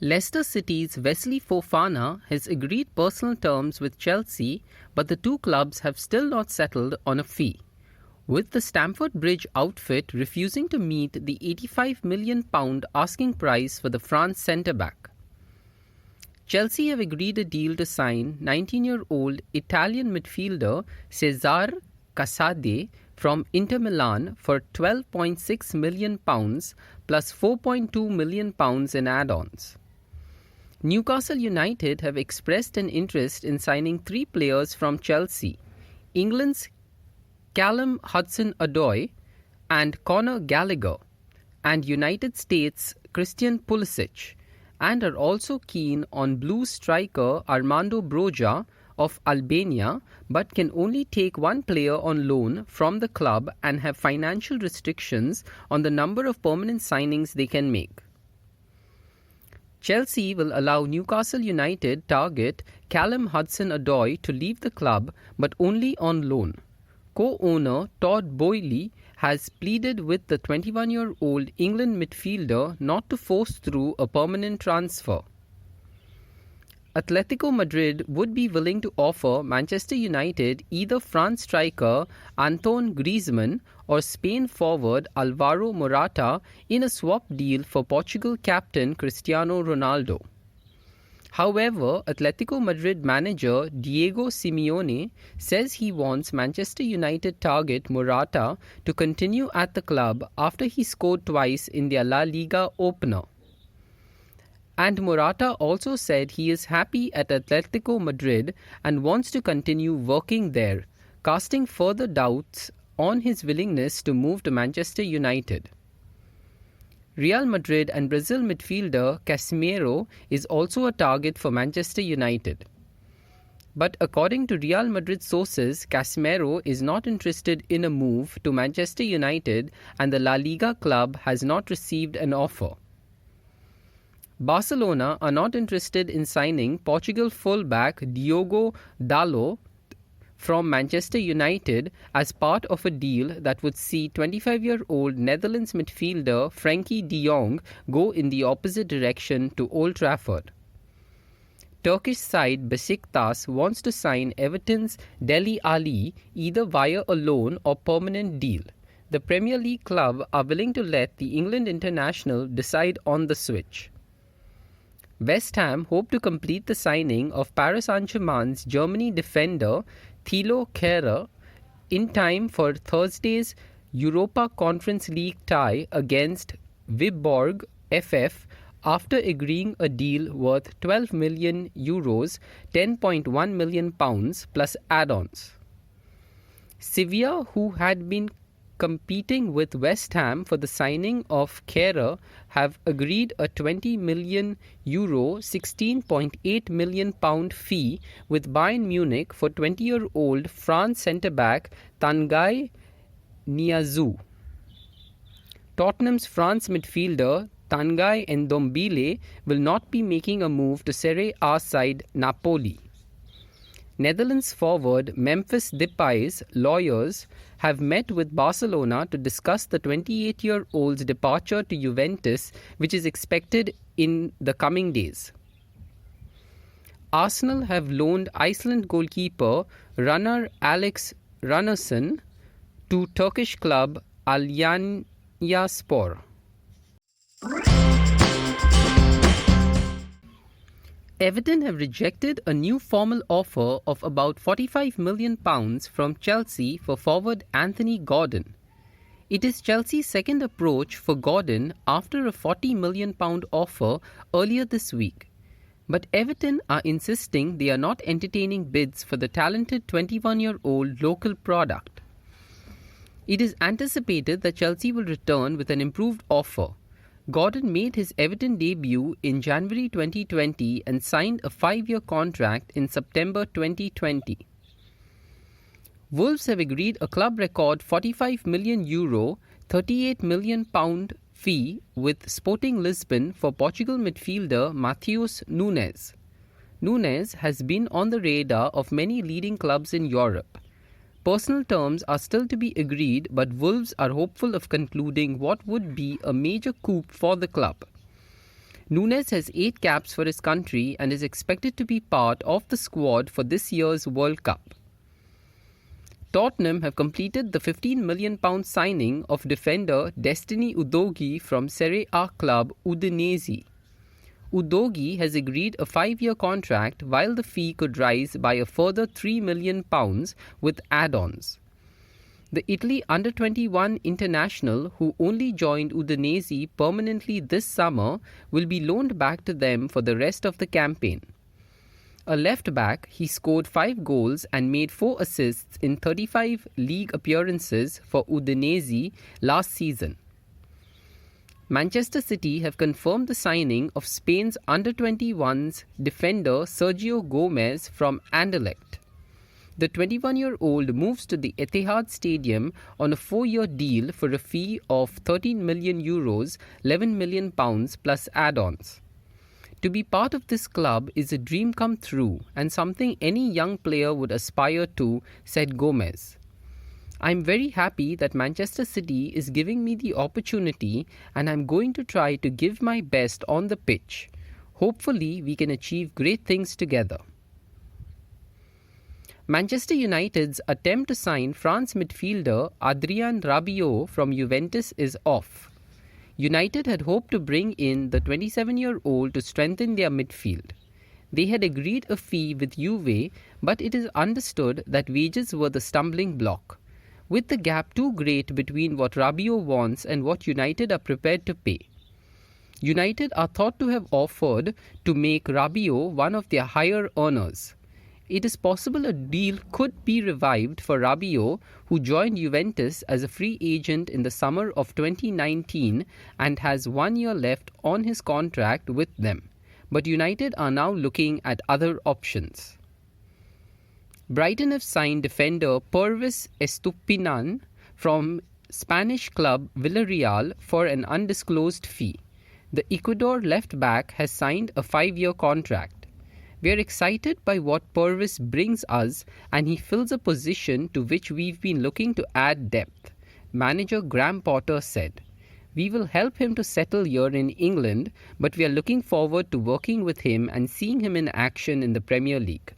Leicester City's Wesley Fofana has agreed personal terms with Chelsea, but the two clubs have still not settled on a fee, with the Stamford Bridge outfit refusing to meet the £85 million asking price for the France centre-back. Chelsea have agreed a deal to sign 19-year-old Italian midfielder Cesare Casadei from Inter Milan for £12.6 million plus £4.2 million in add-ons. Newcastle United have expressed an interest in signing three players from Chelsea: England's Callum Hudson-Odoi and Conor Gallagher, and United States' Christian Pulisic, and are also keen on Blues striker Armando Broja of Albania, but can only take one player on loan from the club and have financial restrictions on the number of permanent signings they can make. Chelsea will allow Newcastle United target Callum Hudson-Odoi to leave the club, but only on loan. Co-owner Todd Boehly has pleaded with the 21-year-old England midfielder not to force through a permanent transfer. Atletico Madrid would be willing to offer Manchester United either France striker Antoine Griezmann or Spain forward Alvaro Morata in a swap deal for Portugal captain Cristiano Ronaldo. However, Atletico Madrid manager Diego Simeone says he wants Manchester United target Morata to continue at the club after he scored twice in their La Liga opener. And Morata also said he is happy at Atletico Madrid and wants to continue working there, casting further doubts on his willingness to move to Manchester United. Real Madrid and Brazil midfielder Casemiro is also a target for Manchester United. But according to Real Madrid sources, Casemiro is not interested in a move to Manchester United and the La Liga club has not received an offer. Barcelona are not interested in signing Portugal fullback Diogo Dalot from Manchester United as part of a deal that would see 25-year-old Netherlands midfielder Frenkie de Jong go in the opposite direction to Old Trafford. Turkish side Besiktas wants to sign Everton's Dele Alli either via a loan or permanent deal. The Premier League club are willing to let the England international decide on the switch. West Ham hope to complete the signing of Paris Saint-Germain's Germany defender Thilo Kehrer in time for Thursday's Europa Conference League tie against Viborg FF after agreeing a deal worth €12 million, £10.1 million plus add-ons. Sevilla, who had been competing with West Ham for the signing of Kehrer, have agreed a €20 million, £16.8 million fee with Bayern Munich for 20-year-old France centre-back Tanguy Nianzou. Tottenham's France midfielder Tanguy Ndombele will not be making a move to Serie A side Napoli. Netherlands forward Memphis Depay's lawyers have met with Barcelona to discuss the 28-year-old's departure to Juventus, which is expected in the coming days. Arsenal have loaned Iceland goalkeeper runner Alex Runnarsson to Turkish club Alanya-Spor. Everton have rejected a new formal offer of about £45 million from Chelsea for forward Anthony Gordon. It is Chelsea's second approach for Gordon after a £40 million offer earlier this week. But Everton are insisting they are not entertaining bids for the talented 21-year-old local product. It is anticipated that Chelsea will return with an improved offer. Gordon made his Everton debut in January 2020 and signed a 5-year contract in September 2020. Wolves have agreed a club record €45 million, £38 million fee with Sporting Lisbon for Portugal midfielder Matheus Nunes. Nunes has been on the radar of many leading clubs in Europe. Personal terms are still to be agreed, but Wolves are hopeful of concluding what would be a major coup for the club. Nunes has 8 caps for his country and is expected to be part of the squad for this year's World Cup. Tottenham have completed the £15 million signing of defender Destiny Udogie from Serie A club Udinese. Udogie has agreed a 5-year contract while the fee could rise by a further £3 million with add-ons. The Italy under-21 international, who only joined Udinese permanently this summer, will be loaned back to them for the rest of the campaign. A left-back, he scored 5 goals and made 4 assists in 35 league appearances for Udinese last season. Manchester City have confirmed the signing of Spain's under-21s defender Sergio Gomez from Anderlecht. The 21-year-old moves to the Etihad Stadium on a 4-year deal for a fee of €13 million, £11 million plus add-ons. To be part of this club is a dream come true and something any young player would aspire to, said Gomez. I'm very happy that Manchester City is giving me the opportunity and I'm going to try to give my best on the pitch. Hopefully we can achieve great things together. Manchester United's attempt to sign France midfielder Adrien Rabiot from Juventus is off. United had hoped to bring in the 27-year-old to strengthen their midfield. They had agreed a fee with Juve, but it is understood that wages were the stumbling block, with the gap too great between what Rabiot wants and what United are prepared to pay. United are thought to have offered to make Rabiot one of their higher earners. It is possible a deal could be revived for Rabiot, who joined Juventus as a free agent in the summer of 2019 and has 1 year left on his contract with them. But United are now looking at other options. Brighton have signed defender Pervis Estupinan from Spanish club Villarreal for an undisclosed fee. The Ecuador left-back has signed a 5-year contract. We are excited by what Pervis brings us, and he fills a position to which we've been looking to add depth, manager Graham Potter said. We will help him to settle here in England, but we are looking forward to working with him and seeing him in action in the Premier League.